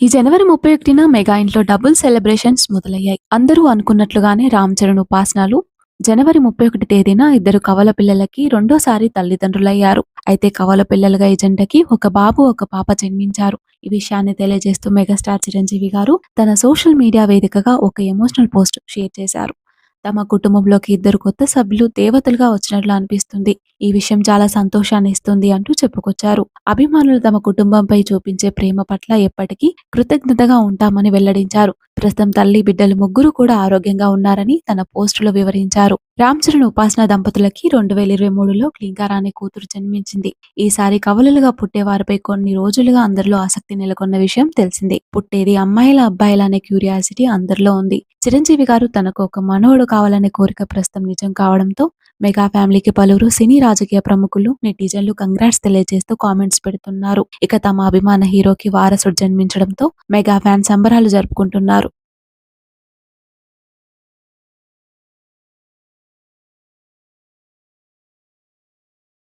ఈ జనవరి 31న మెగా ఇంట్లో double celebrations మొదలయ్యాయి. అందరూ అనుకున్నట్లుగానే రామ్ చరణ్, ఉపాసనలు జనవరి 31 తేదీన ఇద్దరు కవల పిల్లలకి రెండోసారి తల్లిదండ్రులయ్యారు. అయితే కవల పిల్లలుగా ఈ జంటకి ఒక బాబు, ఒక పాప జన్మించారు. ఈ విషయాన్ని తెలియజేస్తూ మెగాస్టార్ చిరంజీవి గారు తన సోషల్ మీడియా వేదికగా ఒక ఎమోషనల్ పోస్ట్ షేర్ చేశారు. తమ కుటుంబంలోకి ఇద్దరు కొత్త సభ్యులు దేవతలుగా వచ్చినట్లు అనిపిస్తుంది. ఈ విషయం చాలా సంతోషాన్ని ఇస్తుంది అంటూ చెప్పుకొచ్చారు. అభిమానులు తమ కుటుంబంపై చూపించే ప్రేమ పట్ల ఎప్పటికీ కృతజ్ఞతగా ఉంటామని వెల్లడించారు. ప్రస్తుతం తల్లి, బిడ్డలు ముగ్గురు కూడా ఆరోగ్యంగా ఉన్నారని తన పోస్టులో వివరించారు. రామ్ చరణ్, ఉపాసన దంపతులకి 2023లో క్లింకారా అనే కూతురు జన్మించింది. ఈసారి కవలలుగా పుట్టే వారిపై కొన్ని రోజులుగా అందరిలో ఆసక్తి నెలకొన్న విషయం తెలిసిందే. పుట్టేది అమ్మాయిల, అబ్బాయిల అనే క్యూరియాసిటీ అందరిలో ఉంది. చిరంజీవి గారు తనకు ఒక మనవడు కావాలనే కోరిక ప్రస్తుతం నిజం కావడంతో మెగా ఫ్యామిలీకి పలువురు సినీ, రాజకీయ ప్రముఖులు, నెటిజన్లు కంగ్రాట్స్ తెలియజేస్తూ కామెంట్స్ పెడుతున్నారు. ఇక తమ అభిమాన హీరోకి వారసుడు జన్మించడంతో మెగా ఫ్యాన్స్ సంబరాలు జరుపుకుంటున్నారు.